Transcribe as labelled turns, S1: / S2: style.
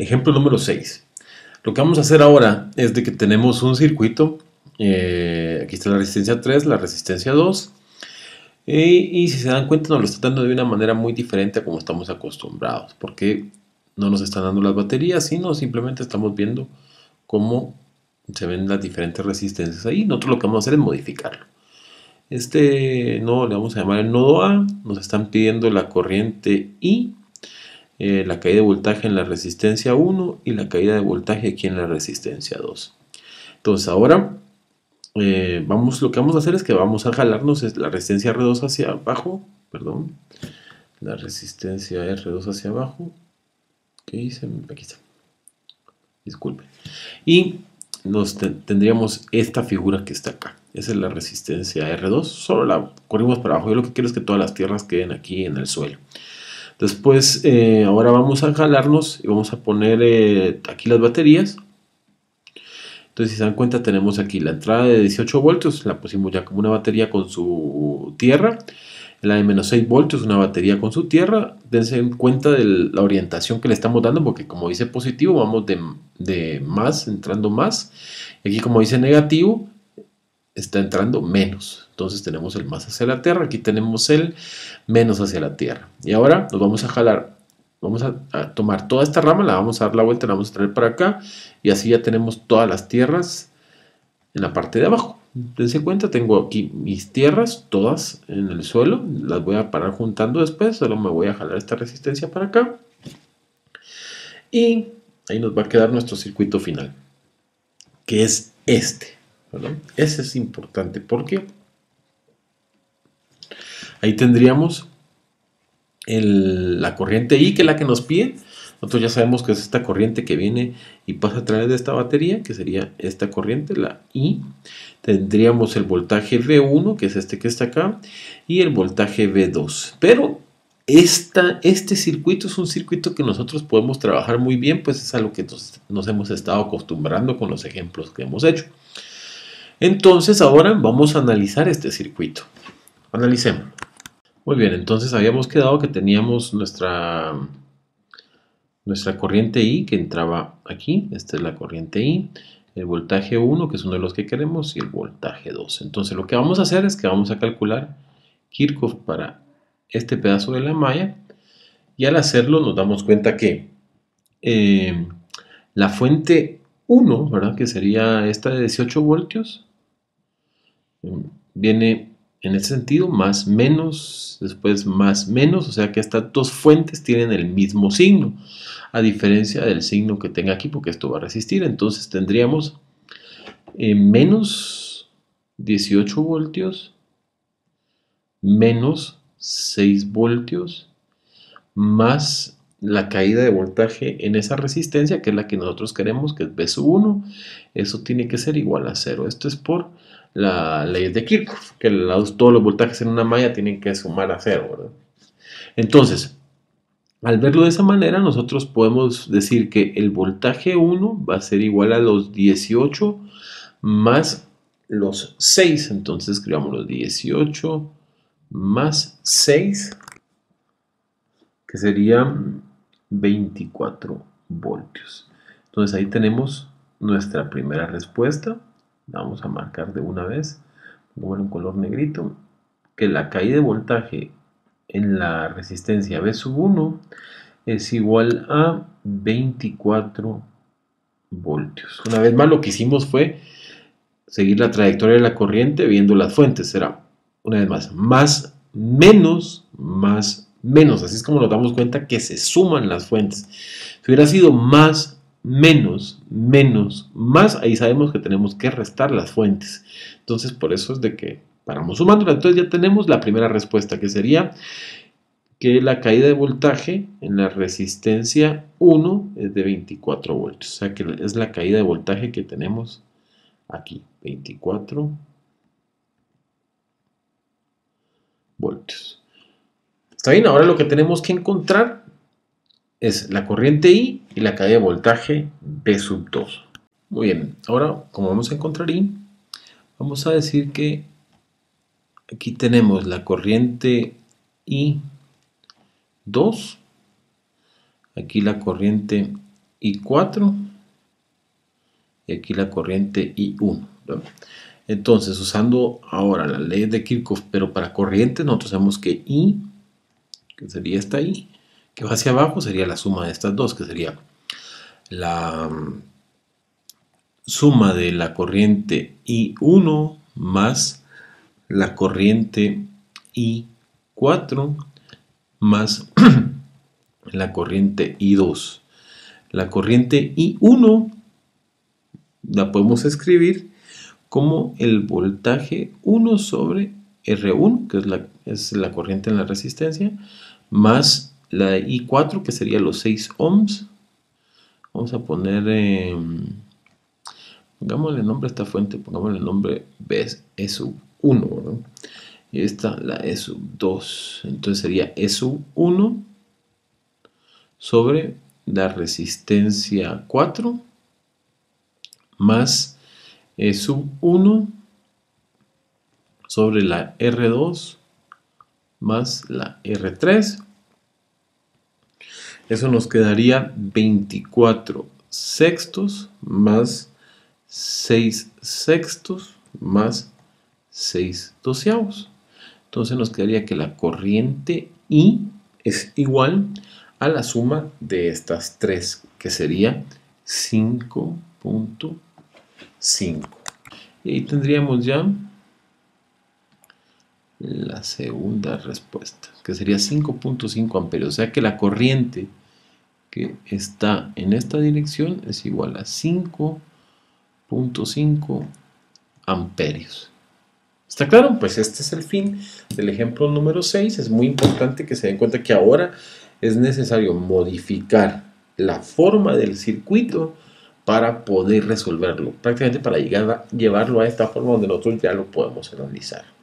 S1: Ejemplo número 6. Lo que vamos a hacer ahora es de que tenemos un circuito. Aquí está la resistencia 3, la resistencia 2. Y si se dan cuenta nos lo está dando de una manera muy diferente a como estamos acostumbrados. Porque no nos están dando las baterías, sino simplemente estamos viendo cómo se ven las diferentes resistencias ahí. Nosotros lo que vamos a hacer es modificarlo. Este nodo le vamos a llamar el nodo A. Nos están pidiendo la corriente I, la caída de voltaje en la resistencia 1 y la caída de voltaje aquí en la resistencia 2. Entonces ahora lo que vamos a hacer es que vamos a jalarnos la resistencia R2 hacia abajo, perdón, la resistencia R2 hacia abajo. ¿Qué hice? Aquí está. Disculpen. Y tendríamos esta figura que está acá. Esa es la resistencia R2. Solo la corrimos para abajo. Yo lo que quiero es que todas las tierras queden aquí en el suelo. Después, ahora vamos a jalarnos y vamos a poner aquí las baterías. Entonces, si se dan cuenta, tenemos aquí la entrada de 18 voltios. La pusimos ya como una batería con su tierra. La de menos 6 voltios, una batería con su tierra. Dense cuenta de la orientación que le estamos dando, porque como dice positivo, vamos de más, entrando más. Y aquí como dice negativo, está entrando menos. Entonces tenemos el más hacia la tierra, aquí tenemos el menos hacia la tierra. Y ahora nos vamos a jalar, vamos a tomar toda esta rama, la vamos a dar la vuelta, la vamos a traer para acá. Y así ya tenemos todas las tierras en la parte de abajo. Dense cuenta, tengo aquí mis tierras todas en el suelo, las voy a parar juntando después, solo me voy a jalar esta resistencia para acá y ahí nos va a quedar nuestro circuito final, que es este, ¿verdad? Ese es importante porque ahí tendríamos la corriente I, que es la que nos pide. Nosotros ya sabemos que es esta corriente que viene y pasa a través de esta batería, que sería esta corriente, la I. Tendríamos el voltaje V1, que es este que está acá, y el voltaje V2. Pero este circuito es un circuito que nosotros podemos trabajar muy bien, pues es a lo que nos hemos estado acostumbrando con los ejemplos que hemos hecho. Entonces ahora vamos a analizar este circuito. Analicemos. Muy bien, entonces habíamos quedado que teníamos nuestra corriente I que entraba aquí. Esta es la corriente I. El voltaje 1, que es uno de los que queremos, y el voltaje 2. Entonces lo que vamos a hacer es que vamos a calcular Kirchhoff para este pedazo de la malla. Y al hacerlo nos damos cuenta que la fuente 1, ¿verdad? Que sería esta de 18 voltios, viene en ese sentido más menos, después más menos, o sea que estas dos fuentes tienen el mismo signo, a diferencia del signo que tenga aquí, porque esto va a resistir. Entonces tendríamos menos 18 voltios menos 6 voltios más la caída de voltaje en esa resistencia, que es la que nosotros queremos, que es V1. Eso tiene que ser igual a 0. Esto es por la ley de Kirchhoff, que todos los voltajes en una malla tienen que sumar a 0, ¿verdad? Entonces, al verlo de esa manera, nosotros podemos decir que el voltaje 1 va a ser igual a los 18 más los 6. Entonces escribamos los 18 más 6, que serían 24 voltios. Entonces ahí tenemos nuestra primera respuesta. La vamos a marcar de una vez, pongo en color negrito, que la caída de voltaje en la resistencia V1 es igual a 24 voltios. Una vez más, lo que hicimos fue seguir la trayectoria de la corriente viendo las fuentes. Será, una vez más, menos, más, menos. Así es como nos damos cuenta que se suman las fuentes. Si hubiera sido más, menos, menos, más, ahí sabemos que tenemos que restar las fuentes. Entonces, por eso es de que paramos sumándola. Entonces ya tenemos la primera respuesta, que sería que la caída de voltaje en la resistencia 1 es de 24 voltios. O sea que es la caída de voltaje que tenemos aquí, 24 voltios. ¿Está bien? Ahora lo que tenemos que encontrar es la corriente I y la caída de voltaje V2. Muy bien, ahora como vamos a encontrar I, vamos a decir que aquí tenemos la corriente I2, aquí la corriente I4 y aquí la corriente I1, ¿no? Entonces, usando ahora la ley de Kirchhoff, pero para corriente, nosotros sabemos que I, que sería esta I, que va hacia abajo, sería la suma de estas dos, que sería la suma de la corriente I1 más la corriente I4 más la corriente I2. La corriente I1 la podemos escribir como el voltaje 1 sobre R1, que es la corriente en la resistencia, más la I4, que sería los 6 ohms. Vamos a poner, pongámosle nombre a esta fuente, pongámosle nombre E sub 1, ¿no? Y esta la E sub 2. Entonces sería E sub 1 sobre la resistencia 4 más E sub 1 sobre la R2 más la R3. Eso nos quedaría 24 sextos más 6 sextos más 6 doceavos. Entonces nos quedaría que la corriente I es igual a la suma de estas tres, que sería 5.5. Y ahí tendríamos ya la segunda respuesta, que sería 5.5 amperios. O sea que la corriente que está en esta dirección es igual a 5.5 amperios. ¿Está claro? Pues este es el fin del ejemplo número 6. Es muy importante que se den cuenta que ahora es necesario modificar la forma del circuito para poder resolverlo. Prácticamente para llevarlo a esta forma donde nosotros ya lo podemos analizar.